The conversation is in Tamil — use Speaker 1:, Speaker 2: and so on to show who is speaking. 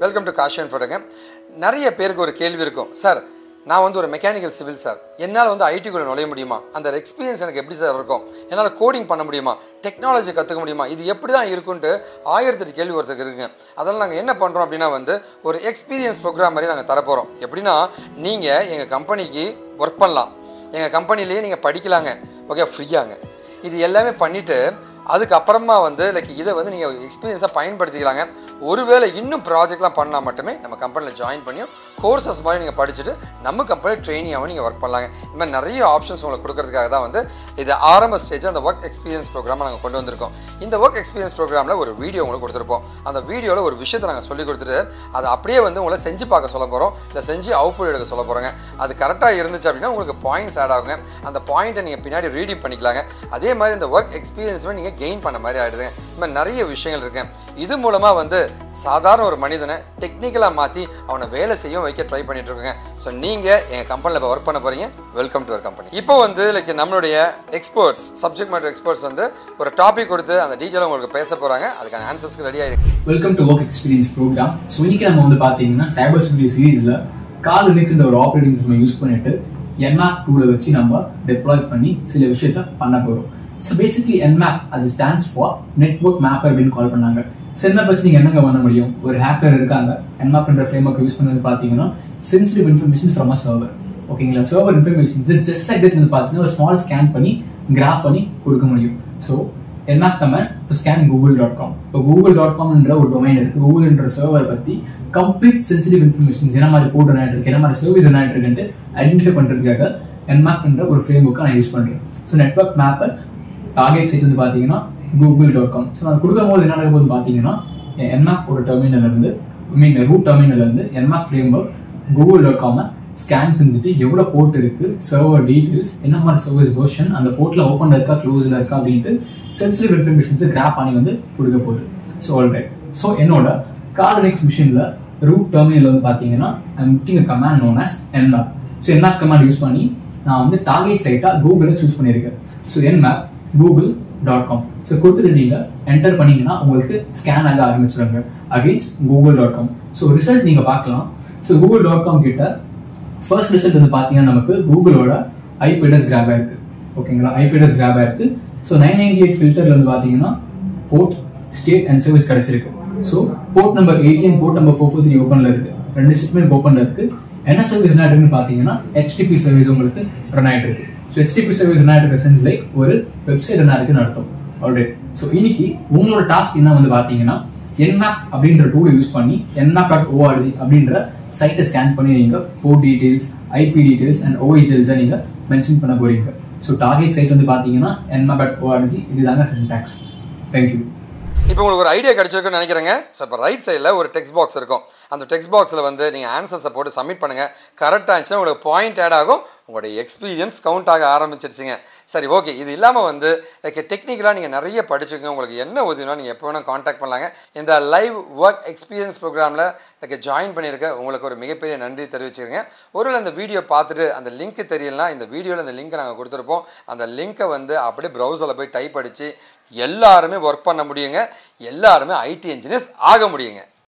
Speaker 1: வெல்கம் டு காஷி அண்ட் ஃபோட்டோங்க. நிறைய பேருக்கு ஒரு கேள்வி இருக்கும், சார் நான் வந்து ஒரு மெக்கானிக்கல் சிவில் சார், என்னால் வந்து ஐடிக்குள்ளே நுழைய முடியுமா, அந்த எக்ஸ்பீரியன்ஸ் எனக்கு எப்படி சார் இருக்கும், என்னால் கோடிங் பண்ண முடியுமா, டெக்னாலஜி கற்றுக்க முடியுமா, இது எப்படி தான் இருக்குன்ட்டு 1008 கேள்வி ஒருத்தருக்கு இருக்குங்க. அதெல்லாம் நாங்கள் என்ன பண்ணுறோம் அப்படின்னா வந்து ஒரு எக்ஸ்பீரியன்ஸ் ப்ரோக்ராம் மாதிரி நாங்கள் தரப்போகிறோம். எப்படின்னா நீங்கள் எங்கள் கம்பெனிக்கு ஒர்க் பண்ணலாம், எங்கள் கம்பெனிலேயே நீங்கள் படிக்கலாங்க, ஓகே, ஃப்ரீயாங்க. இது எல்லாமே பண்ணிவிட்டு அதுக்கப்புறமா வந்து இதை வந்து நீங்கள் எக்ஸ்பீரியன்ஸாக பயன்படுத்திக்கலாங்க. ஒருவேளை இன்னும் ப்ராஜெக்ட்லாம் பண்ணால் மட்டுமே நம்ம கம்பெனியில் ஜாயின் பண்ணியும் கோர்சஸ் மாதிரி நீங்கள் படிச்சுட்டு நம்ம கம்பெனி ட்ரெயினியாகவும் நீங்கள் ஒர்க் பண்ணலாங்க. இந்த மாதிரி நிறைய ஆப்ஷன்ஸ் உங்களுக்கு கொடுக்கறதுக்காக தான் வந்து இது ஆரம்ப ஸ்டேஜ் அந்த ஒர்க் எக்ஸ்பீரியன்ஸ் ப்ரோக்ராமை நாங்கள் கொண்டு வந்திருக்கோம். இந்த ஒர்க் எக்ஸ்பீரியன்ஸ் ப்ரோக்ராமில் ஒரு வீடியோ உங்களுக்கு கொடுத்துருப்போம். அந்த வீடியோவில் ஒரு விஷயத்தை நாங்கள் சொல்லி கொடுத்துட்டு அதை அப்படியே வந்து உங்களை செஞ்சு பார்க்க சொல்ல போகிறோம், இல்லை செஞ்சு அவுட்புட் எடுக்க சொல்ல போகிறோங்க. அது கரெக்டாக இருந்துச்சு அப்படின்னா உங்களுக்கு பாயிண்ட்ஸ் ஆட் ஆகுங்க. அந்த பாயிண்ட்டை நீங்கள் பின்னாடி ரீடிங் பண்ணிக்கலாங்க. அதே மாதிரி இந்த ஒர்க் எக்ஸ்பீரியன்ஸுமே நீங்கள் கெயின் பண்ண மாதிரி ஆகிடுதுங்க. இந்த மாதிரி நிறைய விஷயங்கள் இருக்கு. இது மூலமாக வந்து சாதாரண ஒரு மனிதனை டெக்னிக்கலாக மாற்றி அவனை வேலை செய்ய வைக்க ட்ரை பண்ணிட்டு இருக்கோங்க. ஸோ நீங்கள் எங்கள் கம்பெனியில் இப்போ ஒர்க் பண்ண போகிறீங்க. Welcome to our company. இப்போ வந்து நம்மளுடைய எக்ஸ்பர்ட்ஸ், சப்ஜெக்ட் மேட்டர் எக்ஸ்பர்ட்ஸ் வந்து ஒரு டாபிக் கொடுத்து அந்த டீட்டெயிலாக உங்களுக்கு பேச போகிறாங்க. அதுக்கான ஆன்சர்ஸ்க்கு ரெடி ஆகிருக்கு.
Speaker 2: Welcome to work experience program. So இன்னைக்கு நம்ம வந்து பார்த்தீங்கன்னா சைபர் செக்யூரிட்டி சீரீஸில் கால் லினக்ஸ்ன்ற ஒரு ஆப்ரேட்டிங் சிஸ்டம் யூஸ் பண்ணிட்டு Nmap டூலை வச்சு நம்ம டெப்ளாய் பண்ணி சில விஷயத்த பண்ண போகிறோம். ஸோ பேசிக்லி Nmap அது ஸ்டாண்ட்ஸ் ஃபார் நெட்வொர்க் மேப்பர் அப்படின்னு கால் பண்ணாங்க. ஸோ Nmap வச்சு நீங்கள் என்னங்க பண்ண முடியும்? ஒரு ஹேக்கர் இருக்காங்க, Nmap என்ற ஃப்ரேம்வொர்க் யூஸ் பண்ணது பார்த்தீங்கன்னா sensitive information from a server, ஓகேங்களா? Server informations just like that வந்து பார்த்தீங்கன்னா ஒரு ஸ்மால் ஸ்கேன் பண்ணி கிராப் பண்ணி கொடுக்க முடியும். So Nmap command to scan google.com. இப்போ google.com என்ற ஒரு டொமைன் இருக்கு. கூகுள் என்ற சர்வர் பத்தி கம்ப்ளீட் சென்சிட்டிவ் இன்ஃபர்மேஷன்ஸ் என்ன மாதிரி போர்ட் என்ன இருக்கு, என்ன மாதிரி சர்வீஸ் என்ன இருக்குன்னு ஐடென்டிஃபை பண்றதுக்காக Nmap என்ற ஒரு ஃப்ரேம்வொர்க்கை நான் யூஸ் பண்றேன். So network mapper target site வந்து பாத்தீங்கன்னா google.com. ஸோ நான் கொடுக்கும் போது என்ன நடக்க போது பாத்தீங்கன்னா Nmap ஒரு டெர்மினல் இருந்து ரூட் டெர்மினல் இருந்து Nmap ஃப்ரேம்வொர்க் google.com ஸ்கேன் செஞ்சுட்டு எவ்வளோ போர்ட் இருக்கு, சர்வர் டீடைல்ஸ், என்ன மாதிரி சர்வீஸ் வெர்ஷன், அந்த போர்ட்ல ஓப்பன்ல இருக்கா க்ளோஸ்ல இருக்கா அப்படின்ட்டு சென்சிட்டிவ் இன்ஃபர்மேஷன்ஸ் கிராப் பண்ணி வந்து கொடுக்க போகுது. So alright. ஸோ என்னோட கால் லினக்ஸ் மிஷின்ல ரூட் டெர்மினல் வந்து பாத்தீங்கன்னா command known as Nmap. So Nmap command use பண்ணி நான் வந்து டார்கெட் சைட்டா கூகுளை சூஸ் பண்ணியிருக்கேன். So Nmap google.com. ஸோ கொடுத்துட்டு நீங்க என்டர் பண்ணீங்கன்னா உங்களுக்கு ஸ்கேன் ஆக ஆரம்பிச்சிருங்க அகெயின்ஸ்ட் google.com. ஸோ ரிசல்ட் நீங்க பார்க்கலாம். ஸோ google.com கிட்ட ஃபர்ஸ்ட் ரிசல்ட் வந்து பாத்தீங்கன்னா நமக்கு கூகுளோட ஐபி அட்ரஸ் கிராப் ஆயிருக்கு, ஓகேங்களா? ஐபி அட்ரஸ் கிராப் ஆயிருக்கு. ஸோ 998 ஃபில்டர்ல வந்து பாத்தீங்கன்னா போர்ட், ஸ்டேட் அண்ட் சர்வீஸ் கிடைச்சிருக்கு. So port number 80 and port number 443 ஓப்பன்ல இருக்கு. ரெண்டு ஸ்டேட்மெண்ட் ஓப்பன்ல இருக்கு. என்ன சர்வீஸ் என்ன இருக்குன்னு பாத்தீங்கன்னா HTTP சர்வீஸ் உங்களுக்கு ரன் ஆயிட்டு இருக்கு. ஸோ HTTP சர்வீஸ் என்ன ஆயிட்டு சென்ஸ் லைக் ஒரு வெப்சைட் என்ன இருக்குன்னு அர்த்தம். ஆல்ரைட். ஸோ இன்னைக்கு உங்களோட டாஸ்க் என்ன வந்து பாத்தீங்கன்னா Nmap அப்படின்ற டூலை யூஸ் பண்ணி nmap.org அப்படின்ற சைட்டை ஸ்கேன் பண்ணி நீங்க port details, IP details and ஓ டீடைல்ஸை நீங்க மென்ஷன் பண்ண போறீங்க. ஸோ டார்கெட் சைட் வந்து பாத்தீங்கன்னா nmap.org. இதுதாங்க சின்டாக்ஸ். தேங்க்யூ.
Speaker 1: இப்போ உங்களுக்கு ஒரு ஐடியா கிடைச்சிருக்குன்னு நினைக்கிறேங்க. ஸோ இப்போ ரைட் சைடில் ஒரு டெக்ஸ்ட் பாக்ஸ் இருக்கும். அந்த டெக்ஸ்ட் பாக்ஸில் வந்து நீங்கள் ஆன்சர்ஸை போட்டு சப்மிட் பண்ணுங்கள். கரெக்டாக இருந்துச்சுன்னா உங்களுக்கு பாயிண்ட் ஆட் ஆகும், உங்களுடைய எக்ஸ்பீரியன்ஸ் கவுண்ட் ஆக ஆரம்பிச்சிருச்சுங்க. சரி, ஓகே. இது இல்லாமல் வந்து டெக்னிக்கலாக நீங்கள் நிறைய படிச்சுக்கோங்க. உங்களுக்கு என்ன உதவினா நீங்கள் எப்போ வேணால் காண்டாக்ட் பண்ணலாங்க. இந்த லைவ் ஒர்க் எக்ஸ்பீரியன்ஸ் ப்ரோக்ராமில் ஜாயின் பண்ணியிருக்க உங்களுக்கு ஒரு மிகப்பெரிய நன்றி தெரிவிச்சுக்கிறேங்க. ஒருவேளை அந்த வீடியோ பார்த்துட்டு அந்த லிங்க் தெரியலனா இந்த வீடியோவில் அந்த லிங்க்கை நாங்கள் கொடுத்துருப்போம். அந்த லிங்க்கை வந்து அப்படியே ப்ரௌசரில் போய் டைப் அடித்து எல்லாருமே ஒர்க் பண்ண முடியுங்க. எல்லாருமே ஐடி இன்ஜினியர்ஸ் ஆக முடியுங்க.